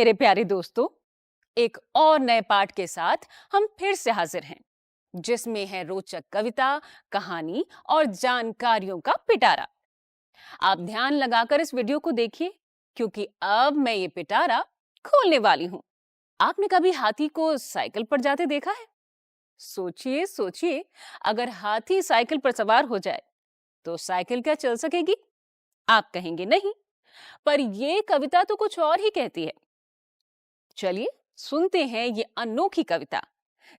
मेरे प्यारे दोस्तों, एक और नए पाठ के साथ हम फिर से हाजिर हैं, जिसमें है रोचक कविता, कहानी और जानकारियों का पिटारा। आप ध्यान लगाकर इस वीडियो को देखिए, क्योंकि अब मैं ये पिटारा खोलने वाली हूँ। आपने कभी हाथी को साइकिल पर जाते देखा है? सोचिए सोचिए, अगर हाथी साइकिल पर सवार हो जाए, तो साइकिल क्या चल सकेगी? आप कहेंगे नहीं, पर ये कविता तो कुछ और ही कहती है। चलिए सुनते हैं ये अनोखी कविता,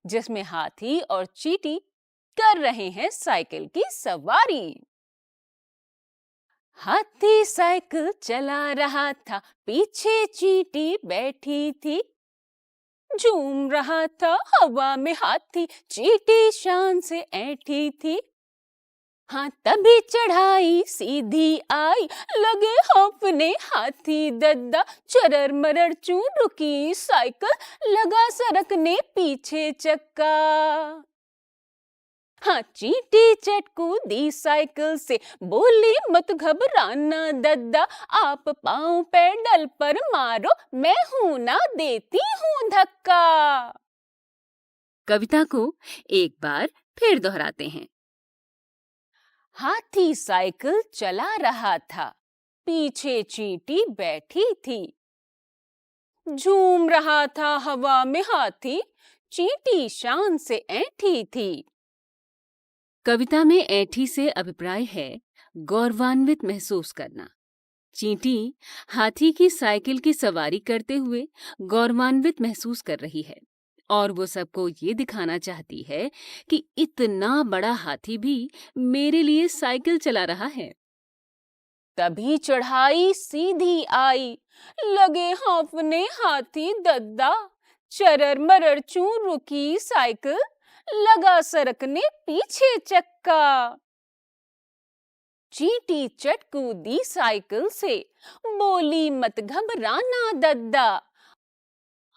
जिसमें हाथी और चींटी कर रहे हैं साइकिल की सवारी। हाथी साइकिल चला रहा था, पीछे चींटी बैठी थी। झूम रहा था हवा में हाथी, चींटी शान से ऐठी थी। हाँ तभी चढ़ाई सीधी आई, लगे हाँफने हाथी दद्दा। चरर मरर चू रुकी साइकिल, लगा सरकने पीछे चक्का। हाँ चींटी चटकू दी साइकिल से, बोली मत घबराना दद्दा। आप पाँव पैडल पर मारो, मैं हूं ना देती हूं धक्का। कविता को एक बार फिर दोहराते हैं। हाथी साइकिल चला रहा था, पीछे चींटी बैठी थी। झूम रहा था हवा में हाथी, चींटी शान से ऐठी थी। कविता में ऐठी से अभिप्राय है गौरवान्वित महसूस करना। चींटी हाथी की साइकिल की सवारी करते हुए गौरवान्वित महसूस कर रही है और वो सबको ये दिखाना चाहती है कि इतना बड़ा हाथी भी मेरे लिए साइकिल चला रहा है। तभी चढ़ाई सीधी आई, लगे हाँफने हाथी दद्दा। चरर मरर चू रुकी साइकिल, लगा सरकने पीछे चक्का। चींटी चटकू दी साइकिल से, बोली मत घबराना दद्दा।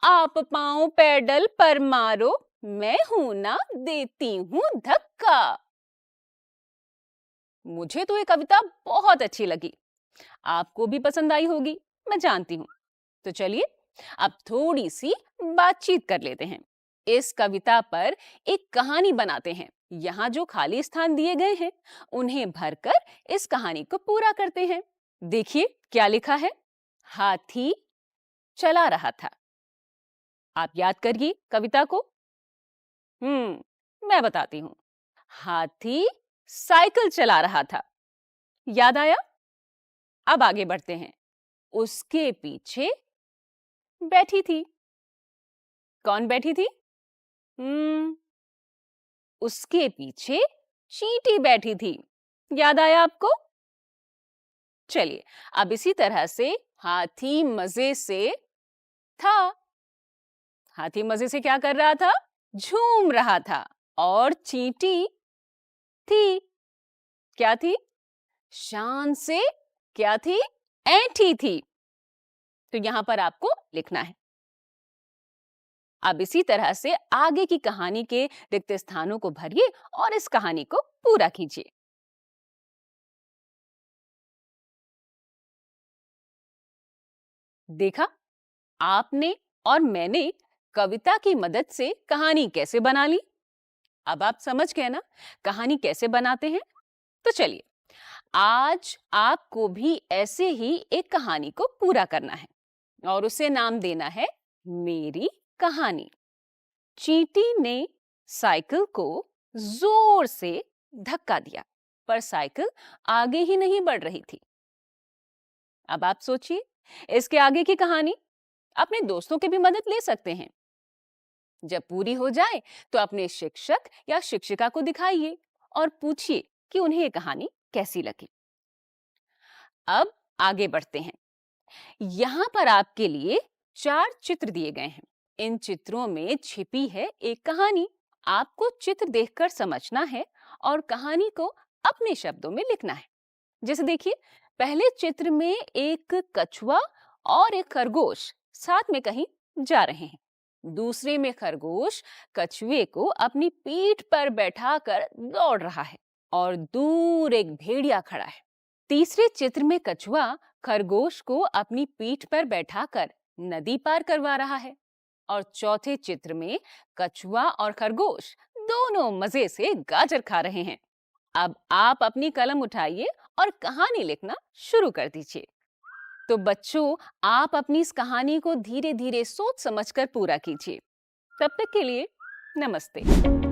आप पाँव पैडल पर मारो, मैं हूं ना देती हूं धक्का। मुझे तो ये कविता बहुत अच्छी लगी, आपको भी पसंद आई होगी, मैं जानती हूँ। तो चलिए अब थोड़ी सी बातचीत कर लेते हैं। इस कविता पर एक कहानी बनाते हैं। यहाँ जो खाली स्थान दिए गए हैं, उन्हें भरकर इस कहानी को पूरा करते हैं। देखिए क्या लिखा है। हाथी चला रहा था। आप याद करिए कविता को। मैं बताती हूँ। हाथी साइकिल चला रहा था। याद आया? अब आगे बढ़ते हैं। उसके पीछे बैठी थी। कौन बैठी थी? उसके पीछे चींटी बैठी थी। याद आया आपको? चलिए अब इसी तरह से हाथी मजे से था। हाथी मजे से क्या कर रहा था? झूम रहा था। और चींटी थी, क्या थी? शान से क्या थी? ऐंठी थी। तो यहां पर आपको लिखना है। अब इसी तरह से आगे की कहानी के रिक्त स्थानों को भरिए और इस कहानी को पूरा कीजिए। देखा, आपने और मैंने कविता की मदद से कहानी कैसे बना ली। अब आप समझ गए ना कहानी कैसे बनाते हैं। तो चलिए आज आपको भी ऐसे ही एक कहानी को पूरा करना है और उसे नाम देना है मेरी कहानी। चींटी ने साइकिल को जोर से धक्का दिया, पर साइकिल आगे ही नहीं बढ़ रही थी। अब आप सोचिए इसके आगे की कहानी। अपने दोस्तों की भी मदद ले सकते हैं। जब पूरी हो जाए तो अपने शिक्षक या शिक्षिका को दिखाइए और पूछिए कि उन्हें ये कहानी कैसी लगी। अब आगे बढ़ते हैं। यहाँ पर आपके लिए 4 चित्र दिए गए हैं। इन चित्रों में छिपी है एक कहानी। आपको चित्र देखकर समझना है और कहानी को अपने शब्दों में लिखना है। जैसे देखिए, पहले चित्र में एक कछुआ और एक खरगोश साथ में कहीं जा रहे हैं। दूसरे में खरगोश कछुए को अपनी पीठ पर बैठाकर दौड़ रहा है और दूर एक भेड़िया खड़ा है। तीसरे चित्र में कछुआ खरगोश को अपनी पीठ पर बैठाकर नदी पार करवा रहा है और चौथे चित्र में कछुआ और खरगोश दोनों मजे से गाजर खा रहे हैं। अब आप अपनी कलम उठाइए और कहानी लिखना शुरू कर दीजिए। तो बच्चों, आप अपनी इस कहानी को धीरे-धीरे सोच समझकर पूरा कीजिए। तब तक के लिए नमस्ते।